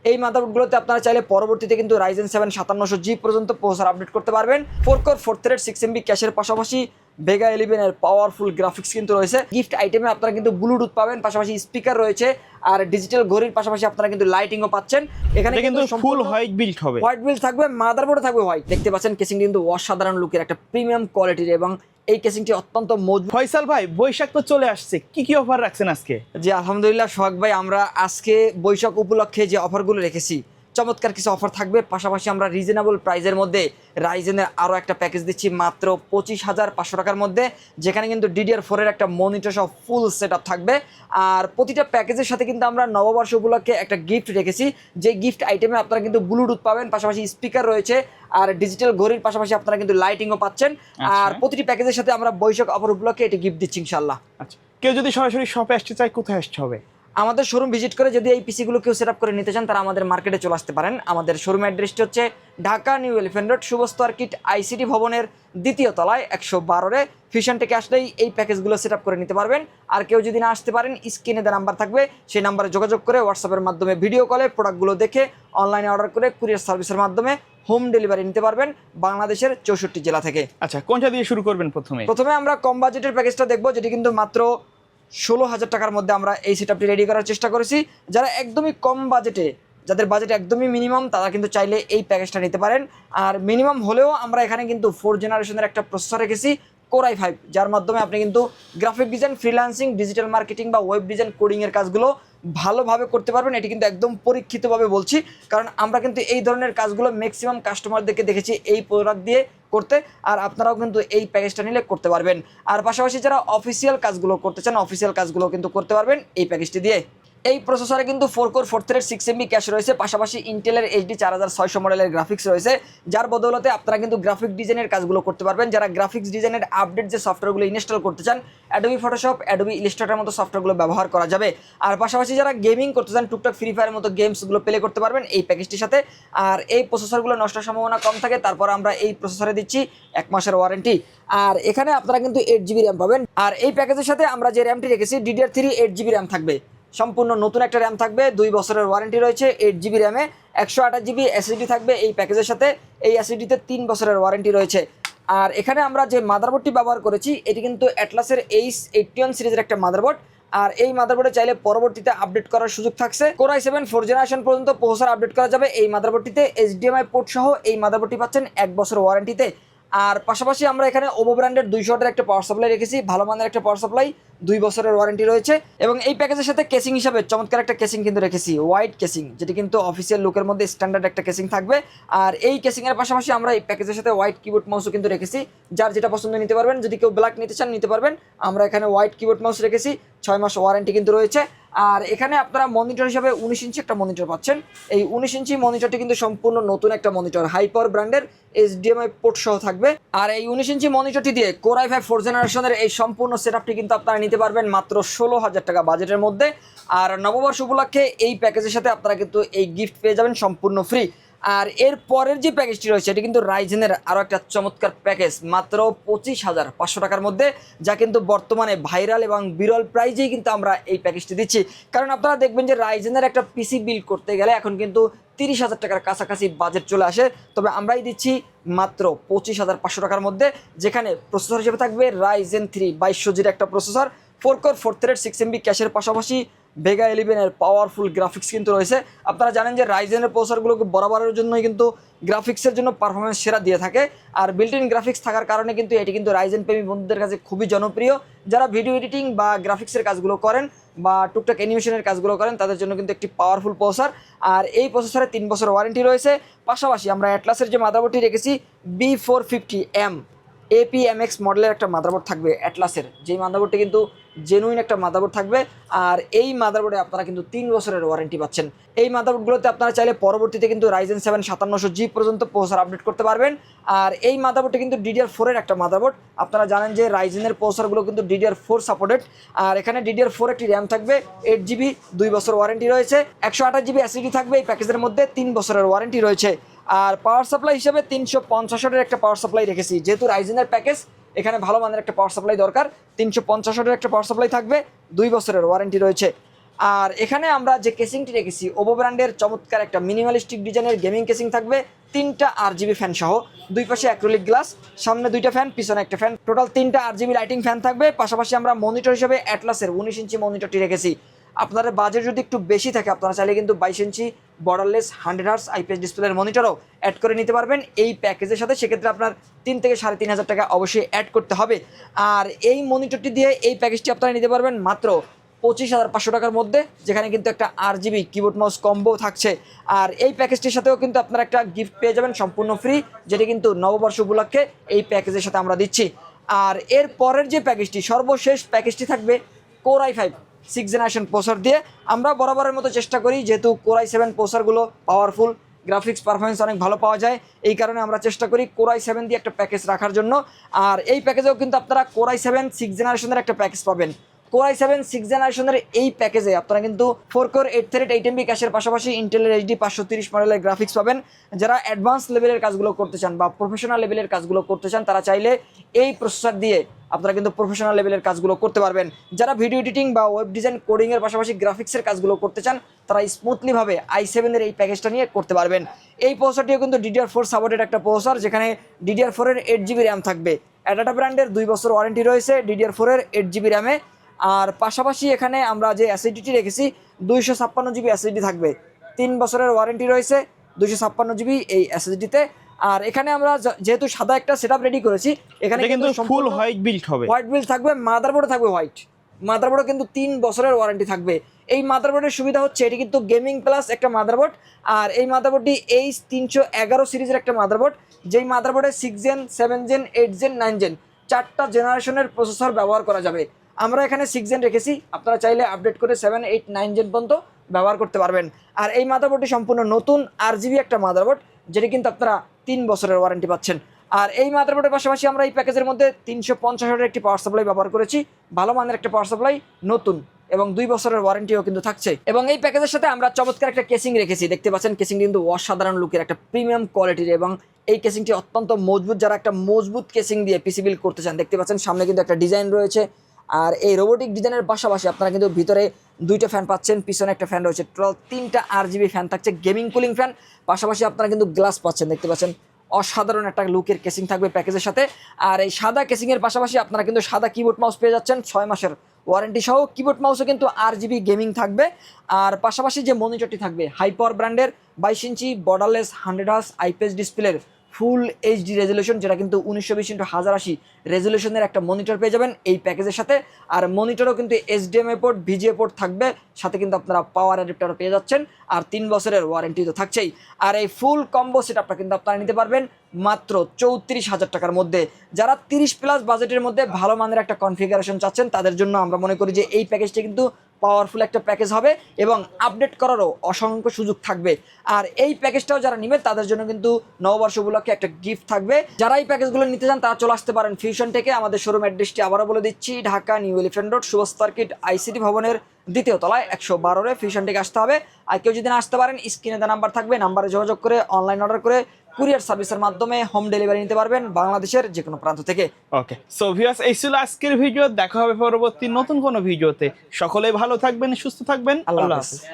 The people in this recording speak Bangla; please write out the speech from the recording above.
এই মাদারবোর্ডগুলোতে আপনারা চাইলে পরবর্তীতে কিন্তু Ryzen 7 5700G পর্যন্ত প্রসেসর আপডেট করতে পারবেন। 4 কোর 4 থ্রেড 6 MB ক্যাশের পাশাপাশি Vega 11 এর পাওয়ারফুল গ্রাফিক্স কিন্তু রয়েছে। গিফট আইটেমে আপনারা কিন্তু ব্লুটুথ পাবেন, পাশাপাশি স্পিকার রয়েছে, আর ডিজিটাল ঘড়ির পাশাপাশি আপনারা কিন্তু লাইটিংও পাচ্ছেন। এখানে কিন্তু ফুল হোয়াইট বিল্ড হবে, হোয়াইট বিল্ড থাকবে, মাদারবোর্ডে থাকবে হোয়াইট। দেখতে পাচ্ছেন কেসিংটি কিন্তু অসাধারণ লুকের একটা প্রিমিয়াম কোয়ালিটির এবং এই কেসিংটি অত্যন্ত মজবুত। ফয়সাল ভাই বৈশাখ তো চলে আসছে, কি কি অফার রাখছেন আজকে? জি আলহামদুলিল্লাহ সোহাগ ভাই, আমরা আজকে বৈশাখ উপলক্ষে যে অফারগুলো রেখেছি চমৎকার কিছু অফার থাকবে। পাশাপাশি আমরা রিজনেবল প্রাইসের মধ্যে রাইজেনের আরও একটা প্যাকেজ দিচ্ছি মাত্র 25,500 টাকার মধ্যে, যেখানে কিন্তু DDR4 এর একটা মনিটর সহ ফুল সেট আপ থাকবে। আর প্রতিটা প্যাকেজের সাথে কিন্তু আমরা নববর্ষ উপলক্ষে একটা গিফট রেখেছি, যে গিফট আইটেমে আপনারা কিন্তু ব্লুটুথ পাবেন, পাশাপাশি স্পিকার রয়েছে, আর ডিজিটাল ঘড়ির পাশাপাশি আপনারা কিন্তু লাইটিংও পাচ্ছেন। আর প্রতিটি প্যাকেজের সাথে আমরা বৈশাখ অফার উপলক্ষে এটি গিফট দিচ্ছি ইনশাল্লাহ। আচ্ছা, কেউ যদি সরাসরি শপে আসতে চায় কোথায় আসতে হবে? আমাদের শোরুম ভিজিট করে যদি এই পিসিগুলো কেউ সেট আপ করে নিতে চান, তারা আমাদের মার্কেটে চলে আসতে পারেন। আমাদের শোরুম অ্যাড্রেসটি হচ্ছে Dhaka new elephant road, শুভস্ত আর্কিট ICT ভবনের 2য় তলায় 112-এ। ফিশন থেকে আসলেই এই প্যাকেজগুলো সেট আপ করে নিতে পারবেন। আর কেউ যদি না আসতে পারেন, স্ক্রিনে দেওয়া নাম্বার থাকবে, সেই নাম্বারে যোগাযোগ করে হোয়াটসঅ্যাপের মাধ্যমে ভিডিও কলে প্রোডাক্টগুলো দেখে অনলাইনে অর্ডার করে কুরিয়ার সার্ভিসের মাধ্যমে হোম ডেলিভারি নিতে পারবেন বাংলাদেশের 64 জেলা থেকে। আচ্ছা, কোনটা দিয়ে শুরু করবেন? প্রথমে আমরা কম বাজেটের প্যাকেজটা দেখবো, যেটি কিন্তু মাত্র 16,000 টাকার মধ্যে আমরা এই সেটআপটি রেডি করার চেষ্টা করেছি। যারা একদমই কম বাজেটে, যাদের বাজেট একদমই মিনিমাম, তারা কিন্তু চাইলে এই প্যাকেজটা নিতে পারেন। আর মিনিমাম হলেও আমরা এখানে কিন্তু 4 জেনারেশনের একটা প্রসেসর রেখেছি, Core i5, যার মাধ্যমে আপনি কিন্তু graphic design, freelancing, digital marketing বা ওয়েব ডিজাইন, কোডিংয়ের কাজগুলো ভালোভাবে করতে পারবেন। এটি কিন্তু একদম পরীক্ষিতভাবে বলছি, কারণ আমরা কিন্তু এই ধরনের কাজগুলো ম্যাক্সিমাম কাস্টমারদেরকে দেখেছি এই প্রোডাক্ট দিয়ে করতে, আর আপনারাও কিন্তু এই প্যাকেজটা নিলে করতে পারবেন। আর পাশাপাশি যারা অফিসিয়াল কাজগুলো করতে চান, অফিসিয়াল কাজগুলো কিন্তু করতে পারবেন এই প্যাকেজটি দিয়ে। এই প্রসেসরে কিন্তু 4 কোর 4 থ্রেড 6 MB ক্যাশ রয়েছে, পাশাপাশি ইন্টেলের HD 4600 মডেলের গ্রাফিক্স রয়েছে, যার বদৌলতে আপনারা কিন্তু গ্রাফিক ডিজাইনের কাজগুলো করতে পারবেন। যারা গ্রাফিক্স ডিজাইনের আপডেট যে সফটওয়্যারগুলো ইনস্টল করতে চান, অ্যাডোবি ফটোশপ, অ্যাডোবি ইলাস্ট্রেটরের মতো সফটওয়্যারগুলো ব্যবহার করা যাবে। আর পাশাপাশি যারা গেমিং করতে চান, টুকটাক ফ্রি ফায়ারের মতো গেমসগুলো প্লে করতে পারবেন এই প্যাকেজটির সাথে। আর এই প্রসেসরগুলো নষ্টের সম্ভাবনা কম থাকে, তারপর আমরা এই প্রসেসরে দিচ্ছি 1 মাসের ওয়ারেন্টি। আর এখানে আপনারা কিন্তু 8GB র্যাম পাবেন। আর এই প্যাকেজের সাথে আমরা যে র্যামটি রেখেছি, DDR3 8GB র্যাম থাকবে, সম্পূর্ণ নতুন একটা র্যাম থাকবে, 2 বছরের ওয়ারেন্টি রয়েছে। 8GB র্যামে 128GB SSD থাকবে এই প্যাকেজের সাথে, এই SSDতে 3 বছরের ওয়ারেন্টি রয়েছে। আর এখানে আমরা যে মাদারবোর্ডটি ব্যবহার করেছি, এটি কিন্তু অ্যাটলাসের H81 সিরিজের একটা মাদারবোর্ড। আর এই মাদারবোর্ডে চাইলে পরবর্তীতে আপডেট করার সুযোগ থাকছে। Core i7 4 জেনারেশন পর্যন্ত প্রসেসর আপডেট করা যাবে এই মাদারবোর্ডটিতে। HDMI পোর্ট সহ এই মাদারবোর্ডটি পাচ্ছেন 1 বছর ওয়ারেন্টিতে। আর পাশাপাশি আমরা এখানে ওভো ব্র্যান্ডের 200 ওয়াটের একটা পাওয়ার সাপ্লাই রেখেছি, ভালো মানের একটা পাওয়ার সাপ্লাই, 2 বছরের ওয়ারেন্টি রয়েছে। এবং এই প্যাকেজের সাথে কেসিং হিসাবে চমৎকার একটা কেসিং কিন্তু রেখেছি, হোয়াইট কেসিং, যেটি কিন্তু অফিসিয়াল লুকের মধ্যে স্ট্যান্ডার্ড একটা কেসিং থাকবে। আর এই কেসিংয়ের পাশাপাশি আমরা এই প্যাকেজের সাথে হোয়াইট কিবোর্ড মাউসও কিন্তু রেখেছি, যার যেটা পছন্দ নিতে পারবেন। যদি কেউ ব্ল্যাক নিতে চান নিতে পারবেন। আমরা এখানে হোয়াইট কিবোর্ড মাউস রেখেছি, 6 মাস ওয়ারেন্টি কিন্তু রয়েছে। আর এখানে আপনারা মনিটর হিসাবে 19 ইঞ্চি একটা মনিটর পাচ্ছেন। এই 19 ইঞ্চি মনিটরটি কিন্তু সম্পূর্ণ নতুন একটা মনিটর, হাই পাওয়ার ব্র্যান্ডের, HDMI পোর্ট সহ থাকবে। আর এই 19 ইঞ্চি মনিটরটি দিয়ে Core i5 4 জেনারেশনের এই সম্পূর্ণ সেটআপটি কিন্তু আপনারা নিতে পারবেন মাত্র 16,000 টাকা বাজেটের মধ্যে। আর নববর্ষ উপলক্ষে এই প্যাকেজের সাথে আপনারা কিন্তু এই গিফট পেয়ে যাবেন সম্পূর্ণ ফ্রি। আর এর পরের যে প্যাকেজটি রয়েছে, এটি কিন্তু রাইজেনের আরও একটা চমৎকার প্যাকেজ, মাত্র 25,500 টাকার মধ্যে, যা কিন্তু বর্তমানে ভাইরাল এবং বিরল প্রাইজেই কিন্তু আমরা এই প্যাকেজটি দিচ্ছি। কারণ আপনারা দেখবেন যে রাইজেনের একটা পিসি বিল্ড করতে গেলে এখন কিন্তু 30,000 টাকার কাছাকাছি বাজেট চলে আসে, তবে আমরাই দিচ্ছি মাত্র 25,500 টাকার মধ্যে, যেখানে প্রসেসর হিসেবে থাকবে Ryzen 3 2200G'র একটা প্রসেসর, 4 কোর 4 থ্রেড 6 MB ক্যাশের পাশাপাশি Vega 11 এর পাওয়ারফুল গ্রাফিক্স কিন্তু রয়েছে। আপনারা জানেন যে রাইজেনের প্রসেসরগুলোকে বরাবরের জন্যই কিন্তু গ্রাফিক্সের জন্য পারফরমেন্স সেরা দিয়ে থাকে। আর বিল্ট ইন গ্রাফিক্স থাকার কারণে কিন্তু এটি কিন্তু রাইজেন প্রেমী বন্ধুদের কাছে খুবই জনপ্রিয়। যারা ভিডিও এডিটিং বা গ্রাফিক্সের কাজগুলো করেন বা টুকটাক অ্যানিমেশনের কাজগুলো করেন, তাদের জন্য কিন্তু একটি পাওয়ারফুল প্রসেসর। আর এই প্রসেসরে 3 বছর ওয়ারেন্টি রয়েছে। পাশাপাশি আমরা অ্যাটলাসের যে মাদারবোর্ডটি রেখেছি, B450M APMX মডেলের একটা মাদারবোর্ড থাকবে অ্যাটলাসের, যেই মাদারবোর্ডটি কিন্তু জেনুইন একটা মাদারবোর্ড থাকবে। আর এই মাদারবোর্ডে আপনারা কিন্তু 3 বছরের ওয়ারেন্টি পাচ্ছেন। এই মাদারবোর্ডগুলোতে আপনারা চাইলে পরবর্তীতে কিন্তু Ryzen 7 5700G পর্যন্ত প্রসেসর আপডেট করতে পারবেন। আর এই মাদারবোর্ডটি কিন্তু DDR4 এর একটা মাদারবোর্ড। আপনারা জানেন যে রাইজেনের প্রসেসরগুলো কিন্তু DDR4 সাপোর্টেড। আর এখানে DDR4 একটি র্যাম থাকবে, 8GB, 2 বছর ওয়ারেন্টি রয়েছে, 128GB SSD থাকবে এই প্যাকেজের মধ্যে, 3 বছরের ওয়ারেন্টি রয়েছে। আর পাওয়ার সাপ্লাই হিসেবে 350 ওয়াটের একটা পাওয়ার সাপ্লাই রেখেছি, যেহেতু রাইজেনের প্যাকেজ, এখানে ভালো মানের একটা পাওয়ার সাপ্লাই দরকার। 350 ওয়াটের একটা পাওয়ার সাপ্লাই থাকবে, 2 বছরের ওয়ারেন্টি রয়েছে। আর এখানে আমরা যে কেসিংটি রেখেছি ওভো ব্র্যান্ডের চমৎকার একটা মিনিমালিস্টিক ডিজাইনের গেমিং কেসিং থাকবে, 3টা RGB ফ্যান সহ, দুই পাশে অ্যাক্রিলিক গ্লাস, সামনে 2টা ফ্যান, পিছনে একটা ফ্যান, টোটাল 3টা RGB লাইটিং ফ্যান থাকবে। পাশাপাশি আমরা মনিটর হিসেবে অ্যাটলাসের 19 ইঞ্চি মনিটরটি রেখেছি। আপনাদের বাজেট যদি একটু বেশি থাকে আপনারা চাইলে কিন্তু 22 ইঞ্চি বর্ডারলেস 100 হার্টজ আইপিএস ডিসপ্লের মনিটরও অ্যাড করে নিতে পারবেন এই প্যাকেজের সাথে। সেক্ষেত্রে আপনার 3 থেকে 3,500 টাকা অবশ্যই অ্যাড করতে হবে। আর এই মনিটরটি দিয়ে এই প্যাকেজটি আপনারা নিতে পারবেন মাত্র 25,500 টাকার মধ্যে, যেখানে কিন্তু একটা RGB কিবোর্ড মাউস কম্বো থাকছে। আর এই প্যাকেজটির সাথেও কিন্তু আপনারা একটা গিফট পেয়ে যাবেন সম্পূর্ণ ফ্রি, যেটি কিন্তু নববর্ষ উপলক্ষে এই প্যাকেজের সাথে আমরা দিচ্ছি। আর এর পরের যে প্যাকেজটি, সর্বশেষ প্যাকেজটি থাকবে Core i5 6th generation processor দিয়ে। আমরা বরাবরের মতো চেষ্টা করি, যেহেতু Core i7 প্রসেসরগুলো পাওয়ারফুল, গ্রাফিক্স পারফরমেন্স অনেক ভালো পাওয়া যায়, এই কারণে আমরা চেষ্টা করি Core i7 দিয়ে একটা প্যাকেজ রাখার জন্য। আর এই প্যাকেজেও কিন্তু আপনারা Core i7 6th জেনারেশনের একটা প্যাকেজ পাবেন। Core i7 6th জেনারেশনের এই প্যাকেজে আপনারা কিন্তু 4 কোর 8 থ্রেড 8 MB ক্যাশের পাশাপাশি ইন্টেলের HD 530 মডেলের গ্রাফিক্স পাবেন। যারা অ্যাডভান্স লেভেলের কাজগুলো করতে চান বা প্রফেশনাল লেভেলের কাজগুলো করতে চান, তারা চাইলে এই প্রসেসর দিয়ে আপনারা কিন্তু প্রফেশনাল লেভেলের কাজগুলো করতে পারবেন। যারা ভিডিও এডিটিং বা ওয়েব ডিজাইন কোডিংয়ের পাশাপাশি গ্রাফিক্সের কাজগুলো করতে চান, তারা স্মুথলিভাবে i7 এর এই প্যাকেজটা নিয়ে করতে পারবেন। এই প্রসেসরটিও কিন্তু DDR4 সাপোর্টেড একটা প্রসেসর, যেখানে DDR4 এর 8GB র্যাম থাকবে। অ্যাডাটা ব্র্যান্ডের 2 বছর ওয়ারেন্টি রয়েছে DDR4 এর 8GB র্যামে। আর পাশাপাশি এখানে আমরা যে SSDটি রেখেছি 256GB SSD থাকবে, 3 বছরের ওয়ারেন্টি রয়েছে 256GB এই SSDতে। আর এখানে আমরা যেহেতু সাদা একটা সেটআপ রেডি করেছি, এখানে কিন্তু ফুল হোয়াইট বিল্ড হবে, হোয়াইট বিল্ড থাকবে, মাদারবোর্ডও থাকবে হোয়াইট, মাদারবোর্ডও কিন্তু 3 বছরের ওয়ারেন্টি থাকবে। এই মাদারবোর্ডের সুবিধা হচ্ছে এটি কিন্তু গেমিং প্লাস একটা মাদারবোর্ড। আর এই মাদারবোর্ডটি H311 সিরিজের একটা মাদারবোর্ড, যেই মাদারবোর্ডে 6 জেন 7 জেন 8 জেন 9 জেন 4টা জেনারেশনের প্রসেসর ব্যবহার করা যাবে। আমরা এখানে 6 জেন রেখেছি, আপনারা চাইলে আপডেট করে 7 8 9 জেন পর্যন্ত ব্যবহার করতে পারবেন। আর এই মাদারবোর্ডটি সম্পূর্ণ নতুন RGB একটা মাদারবোর্ড, যেটি কিন্তু আপনারা 3 বছরের ওয়ারেন্টি পাচ্ছেন। আর এই মাদারবোর্ডের পাশাপাশি আমরা এই প্যাকেজের মধ্যে 350 ওয়াটের একটি পাওয়ার সাপ্লাই ব্যবহার করেছি, ভালো মানের একটা পাওয়ার সাপ্লাই, নতুন, এবং 2 বছরের ওয়ারেন্টিও কিন্তু থাকছে। এবং এই প্যাকেজের সাথে আমরা চমৎকার একটা কেসিং রেখেছি, দেখতে পাচ্ছেন কেসিংটি কিন্তু অসাধারণ লুকের একটা প্রিমিয়াম কোয়ালিটির, এবং এই কেসিংটি অত্যন্ত মজবুত। যারা একটা মজবুত কেসিং দিয়ে পিসি বিল্ড করতে চান, দেখতে পাচ্ছেন সামনে কিন্তু একটা ডিজাইন রয়েছে। আর এই রোবোটিক ডিজাইনের পাশাপাশি আপনারা কিন্তু ভিতরে 2টা ফ্যান পাচ্ছেন, পিছনে একটা ফ্যান রয়েছে, টোটাল 3টা RGB ফ্যান থাকছে, গেমিং কুলিং ফ্যান। পাশাপাশি আপনারা কিন্তু গ্লাস পাচ্ছেন, দেখতে পাচ্ছেন অসাধারণ একটা লুকের কেসিং থাকবে প্যাকেজের সাথে। আর এই সাদা কেসিংয়ের পাশাপাশি আপনারা কিন্তু সাদা কিবোর্ড মাউস পেয়ে যাচ্ছেন 6 মাসের ওয়ারেন্টি সহ। কিবোর্ড মাউসও কিন্তু RGB গেমিং থাকবে। আর পাশাপাশি যে মনিটরটি থাকবে হাইপার ব্র্যান্ডের 22 ইঞ্চি বর্ডারলেস 100 হার্টজ আইপিএস ডিসপ্লের ফুল HD রেজলিউশন, যেটা কিন্তু 1920x1080 রেজলিউশনের একটা মনিটর পেয়ে যাবেন এই প্যাকেজের সাথে। আর মনিটরও কিন্তু HDMI পোর্ট VGA পোর্ট থাকবে, সাথে কিন্তু আপনারা পাওয়ার অ্যাডাপ্টারও পেয়ে যাচ্ছেন। আর 3 বছরের ওয়ারেন্টি তো থাকছেই। আর এই ফুল কম্বো সেটআপটা কিন্তু আপনারা নিতে পারবেন মাত্র 34,000 টাকার মধ্যে। যারা 30+ বাজেটের মধ্যে ভালো মানের একটা কনফিগারেশন চাচ্ছেন, তাদের জন্য আমরা মনে করি যে এই প্যাকেজটি কিন্তু পাওয়ারফুল একটা প্যাকেজ হবে, এবং আপডেট করারও অসংখ্য সুযোগ থাকবে। আর এই প্যাকেজটাও যারা নেবেন তাদের জন্য কিন্তু নববর্ষ উপলক্ষে একটা গিফট থাকবে। যারা এই প্যাকেজগুলো নিতে চান তারা চলে আসতে পারেন ফিউশন থেকে। আমাদের শোরুম অ্যাড্রেসটি আবারও বলে দিচ্ছি, ঢাকা নিউ এলিফ্যান্ট রোড শুভ সার্কিট ICT ভবনের 2য় তলায় 112 ফিউশন থেকে আসতে হবে। আর কেউ যদি না আসতে পারেন, স্ক্রিনে দেওয়া নাম্বার থাকবে, নাম্বারে যোগাযোগ করে অনলাইন অর্ডার করে কুরিয়ার সার্ভিসের মাধ্যমে হোম ডেলিভারি নিতে পারবেন বাংলাদেশের যে কোনো প্রান্ত থেকে। ওকে, সো ভিউয়ার্স, এই ছিল আজকের ভিডিও। দেখা হবে পরবর্তী নতুন কোনো ভিডিওতে। সকলেই ভালো থাকবেন, সুস্থ থাকবেন। আল্লাহ আল্লাহ হাফেজ। হাফেজ।